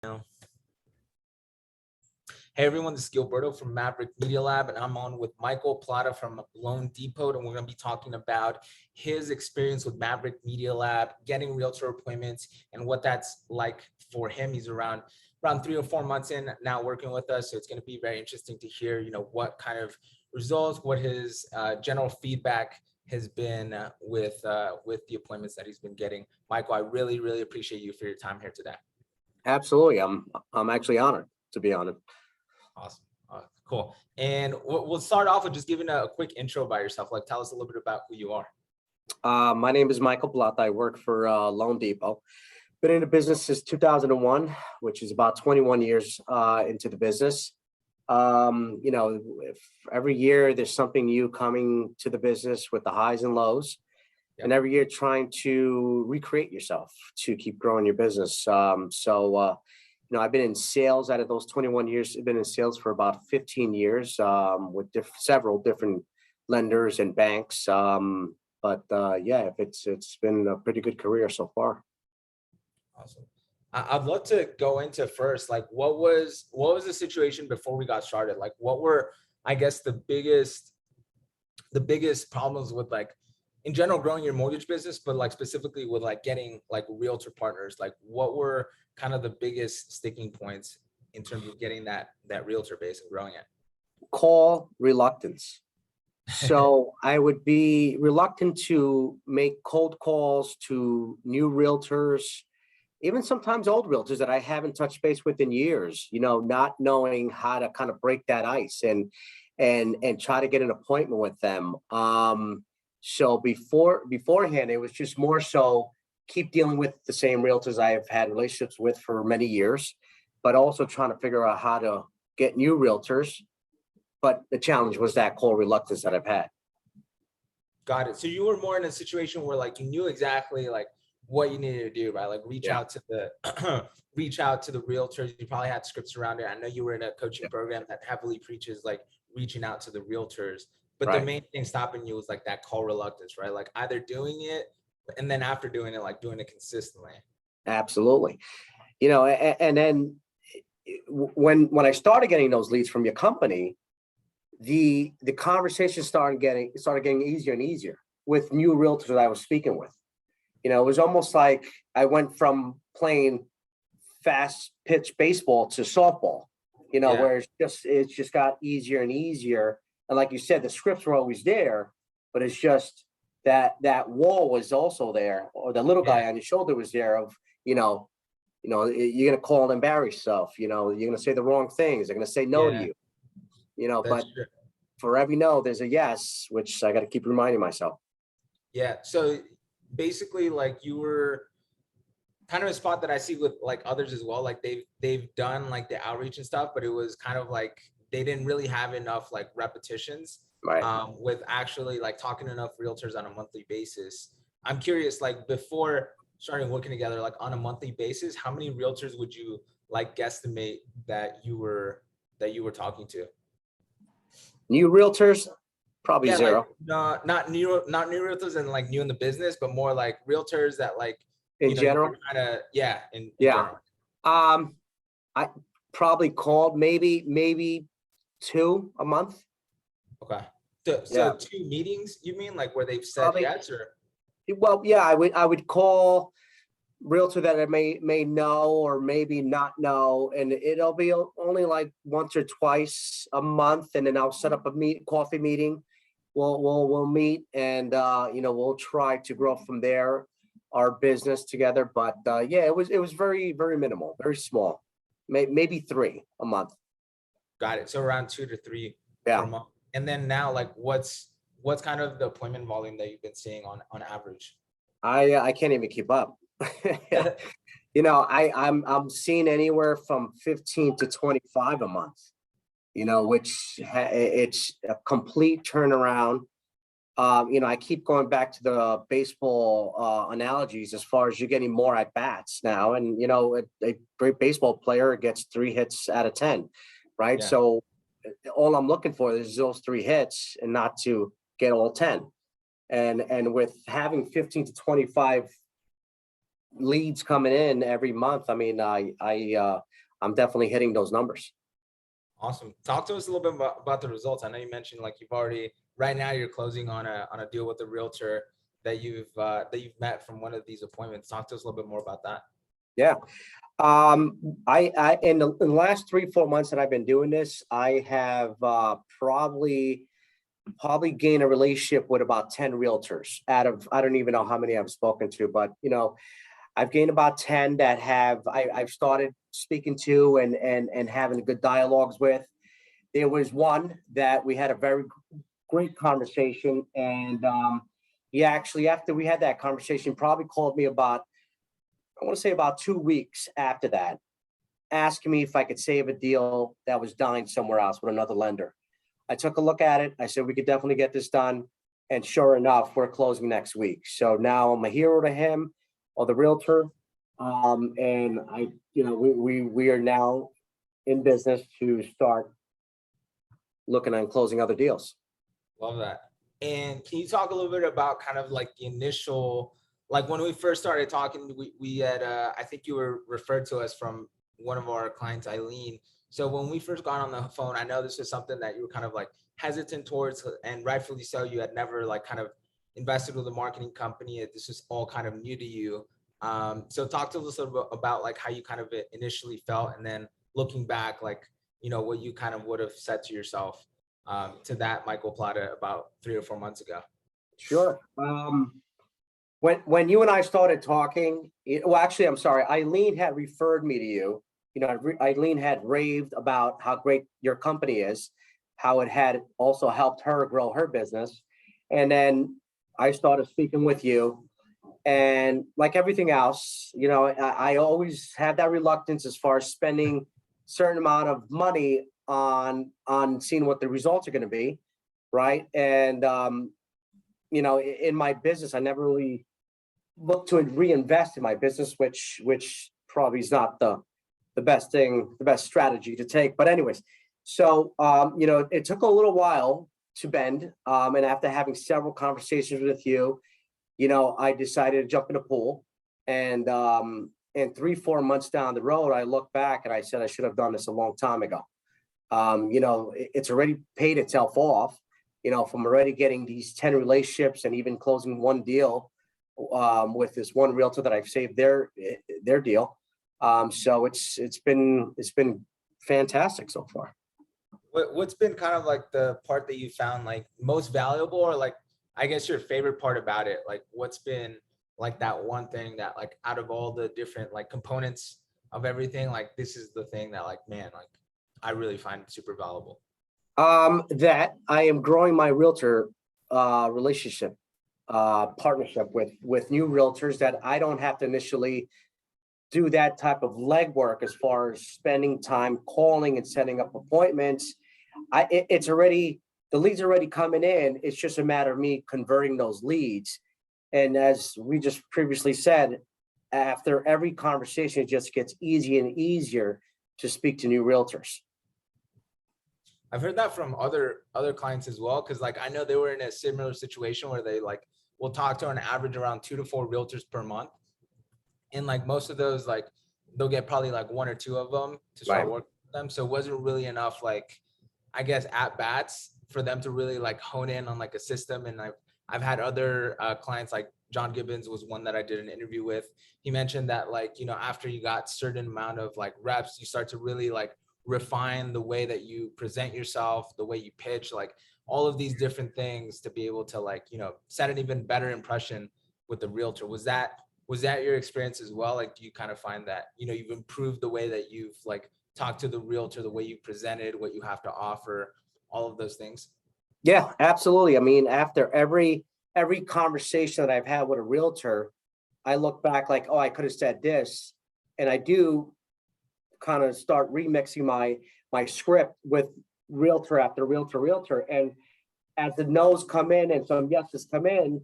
Hey everyone, this is Gilberto from Maverick Media Lab, and I'm on with Michael Plata from Loan Depot, and we're going to be talking about his experience with Maverick Media Lab, getting realtor appointments, and what that's like for him. He's around 3 or 4 months in now working with us, so it's going to be very interesting to hear, what kind of results, what his general feedback has been with the appointments that he's been getting. Michael, I really appreciate you for your time here today. Absolutely. I'm actually honored, to be honest. Awesome. Cool. And we'll start off with just giving a quick intro by yourself. Like, tell us a little bit about who you are. My name is Michael Plata. I work for Loan Depot. Been in the business since 2001, which is about 21 years into the business. If every year there's something new coming to the business with the highs and lows. Yep. And every year trying to recreate yourself to keep growing your business. I've been in sales out of those 21 years. I've been in sales for about 15 years with several different lenders and banks. It's been a pretty good career so far. Awesome. I'd love to go into first, like, what was the situation before we got started? Like, what were, I guess, the biggest problems with, like, in general, growing your mortgage business, but like specifically with like getting like realtor partners? Like, what were kind of the biggest sticking points in terms of getting that realtor base and growing it? Call reluctance. So I would be reluctant to make cold calls to new realtors, even sometimes old realtors that I haven't touched base with in years, not knowing how to kind of break that ice and try to get an appointment with them. So beforehand, it was just more so keep dealing with the same realtors I have had relationships with for many years, but also trying to figure out how to get new realtors. But the challenge was that call reluctance that I've had. Got it. So you were more in a situation where like you knew exactly like what you needed to do, right? Like reach out to the realtors. You probably had scripts around it. I know you were in a coaching program that heavily preaches like reaching out to the realtors. But the main thing stopping you was like that call reluctance, right? Like either doing it and then after doing it, like doing it consistently. Absolutely. And then when I started getting those leads from your company, the conversation started getting easier and easier with new realtors that I was speaking with. It was almost like I went from playing fast pitch baseball to softball, where it's just got easier and easier. And like you said, the scripts were always there, but it's just that wall was also there, or the little guy on your shoulder was there of, you're going to call and embarrass yourself. You're going to say the wrong things. They're going to say no to you, but for every no, there's a yes, which I got to keep reminding myself. Yeah. So basically, like, you were kind of a spot that I see with like others as well. Like they've done like the outreach and stuff, but it was kind of like they didn't really have enough like repetitions with actually like talking to enough realtors on a monthly basis. I'm curious, like before starting working together, like on a monthly basis, how many realtors would you like guesstimate that you were talking to? New realtors, probably zero. Like, not new realtors and like new in the business, but more like realtors that like in general. In general. I probably called maybe 2 a month. Okay. So 2 meetings, you mean, like where they've said probably, yes, or? Well, yeah, I would call realtor that I may know or maybe not know, and it'll be only like once or twice a month, and then I'll set up a coffee meeting. We'll meet, and we'll try to grow from there, our business together. But it was very minimal, very small, maybe 3 a month. Got it. So around 2 to 3 per month. And then now, like, what's kind of the appointment volume that you've been seeing on average? I can't even keep up. I'm seeing anywhere from 15 to 25 a month, which it's a complete turnaround. I keep going back to the baseball analogies as far as you're getting more at bats now. And, a great baseball player gets 3 hits out of 10, right? Yeah. So all I'm looking for is those 3 hits and not to get all 10. And with having 15 to 25 leads coming in every month. I mean, I'm definitely hitting those numbers. Awesome. Talk to us a little bit about the results. I know you mentioned like you've already, right now you're closing on a deal with a realtor that you've met from one of these appointments. Talk to us a little bit more about that. Yeah. I in the last 3-4 months that I've been doing this, I have probably gained a relationship with about 10 realtors out of, I don't even know how many I've spoken to, but I've gained about 10 that I've started speaking to and having good dialogues with. There was one that we had a very great conversation, and he actually, after we had that conversation, probably called me about, I want to say about 2 weeks after that, asking me if I could save a deal that was dying somewhere else with another lender. I took a look at it. I said, we could definitely get this done. And sure enough, we're closing next week. So now I'm a hero to him, or the realtor. And we are now in business to start looking at closing other deals. Love that. And can you talk a little bit about kind of like the initial, like when we first started talking, we had, I think you were referred to us from one of our clients, Eileen. So when we first got on the phone, I know this was something that you were kind of like hesitant towards, and rightfully so. You had never like kind of invested with a marketing company. This was all kind of new to you. So talk to us a little bit about like how you kind of initially felt, and then looking back, like, what you kind of would have said to yourself to that Michael Plata about 3 or 4 months ago. Sure. When you and I started talking, well, actually, I'm sorry, Eileen had referred me to you. Eileen had raved about how great your company is, how it had also helped her grow her business. And then I started speaking with you. And like everything else, I always had that reluctance as far as spending certain amount of money on seeing what the results are going to be. Right. And, in my business, I never really looked to reinvest in my business, which probably is not the best strategy to take. But anyways, so, it took a little while to bend. And after having several conversations with you, I decided to jump in a pool. And 3-4 months down the road, I look back and I said, I should have done this a long time ago. It's already paid itself off, from already getting these 10 relationships and even closing one deal with this one realtor that I've saved their deal. So it's been fantastic so far. What's been kind of like the part that you found like most valuable, or like, I guess your favorite part about it? Like, what's been like that one thing that like out of all the different like components of everything, like this is the thing that like, man, like I really find super valuable? That I am growing my realtor relationship partnership with new realtors, that I don't have to initially do that type of legwork as far as spending time calling and setting up appointments. It's already, the leads are already coming in. It's just a matter of me converting those leads. And as we just previously said, after every conversation, it just gets easier and easier to speak to new realtors. I've heard that from other clients as well, because like I know they were in a similar situation where they like will talk to an average around 2 to 4 realtors per month, and like most of those, like they'll get probably like 1 or 2 of them to start Right. working with them. So it wasn't really enough, like I guess at bats for them to really like hone in on like a system. And I've had other clients, like John Gibbons was one that I did an interview with. He mentioned that like, after you got certain amount of like reps, you start to really like refine the way that you present yourself, the way you pitch, like all of these different things to be able to like, set an even better impression with the realtor. Was that your experience as well? Like, do you kind of find that, you've improved the way that you've like talked to the realtor, the way you presented, what you have to offer, all of those things? Yeah, absolutely. I mean, after every conversation that I've had with a realtor, I look back like, oh, I could have said this. And I do kind of start remixing my script with realtor after realtor. And as the no's come in and some yeses come in,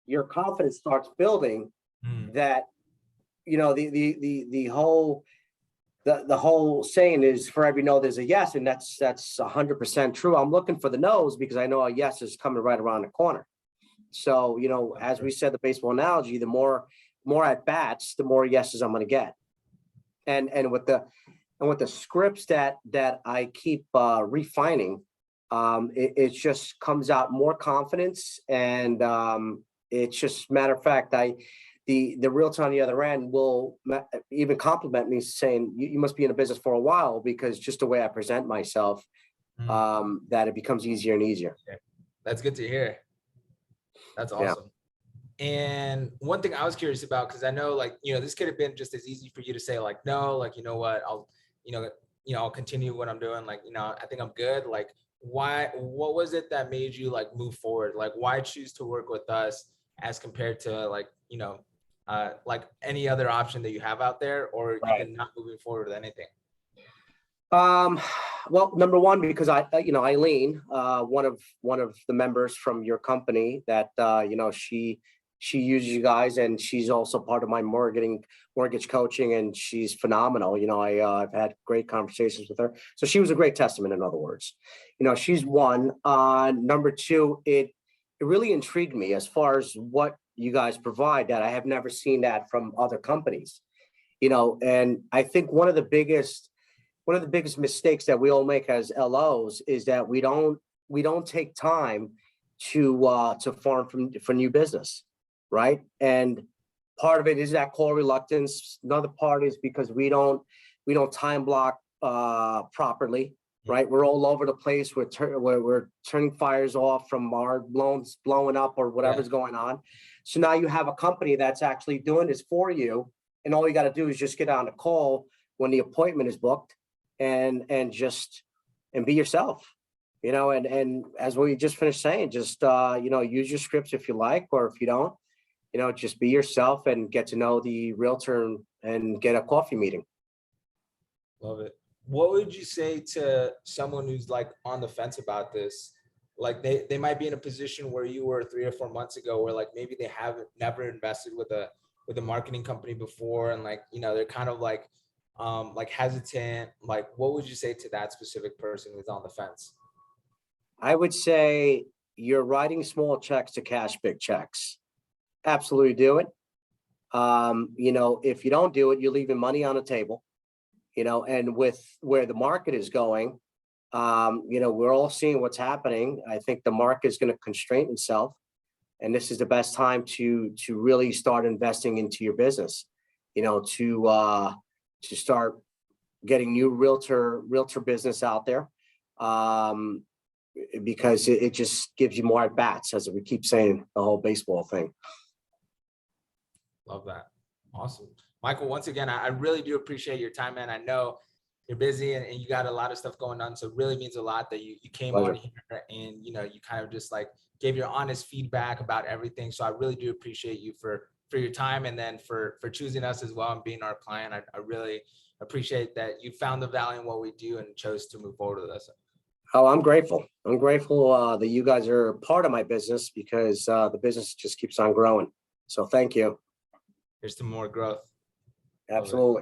your confidence starts building that, the whole saying is, for every no, there's a yes. And that's 100% true. I'm looking for the no's because I know a yes is coming right around the corner. So, as we said, the baseball analogy, the more more at bats, the more yeses I'm going to get. And with the scripts that I keep refining, it just comes out more confidence. And it's just matter of fact, the realtor on the other end will even compliment me, saying you must be in a business for a while, because just the way I present myself, that it becomes easier and easier. That's good to hear. That's awesome. And one thing I was curious about, because I know, like, this could have been just as easy for you to say, like, no, like, you know what, I'll continue what I'm doing. Like, I think I'm good. Like, what was it that made you like move forward? Like, why choose to work with us as compared to like, like any other option that you have out there, or even not moving forward with anything? Well, number one, because Eileen, one of the members from your company, that she uses you guys, and she's also part of my mortgage coaching, and she's phenomenal. I've had great conversations with her, so she was a great testament. In other words, she's one. Number two, it really intrigued me as far as what you guys provide, that I have never seen that from other companies. And I think one of the biggest mistakes that we all make as LOs is that we don't take time to farm for new business, right? And part of it is that call reluctance. Another part is because we don't time block properly, right? We're all over the place. We're turning fires off from our loans blowing up or whatever's going on. So now you have a company that's actually doing this for you, and all you got to do is just get on a call when the appointment is booked, and be yourself, and as we just finished saying, just use your scripts if you like, or if you don't, just be yourself and get to know the realtor and get a coffee meeting. Love it. What would you say to someone who's like on the fence about this? Like they might be in a position where you were 3 or 4 months ago, where like maybe they haven't never invested with a marketing company before, and like they're kind of like hesitant. Like, what would you say to that specific person who's on the fence? I would say you're writing small checks to cash big checks. Absolutely do it. If you don't do it, you're leaving money on the table, and with where the market is going, we're all seeing what's happening. I think the market is going to constrain itself, and this is the best time to really start investing into your business, to start getting new realtor business out there, because it just gives you more at bats, as we keep saying, the whole baseball thing. Love that. Awesome. Michael, once again, I really do appreciate your time, man. I know you're busy and you got a lot of stuff going on, so it really means a lot that you came on here, and you kind of just like gave your honest feedback about everything. So I really do appreciate you for your time, and then for choosing us as well and being our client. I really appreciate that you found the value in what we do and chose to move forward with us. Oh, I'm grateful. I'm grateful that you guys are part of my business, because the business just keeps on growing. So thank you. Here's to more growth. Absolutely.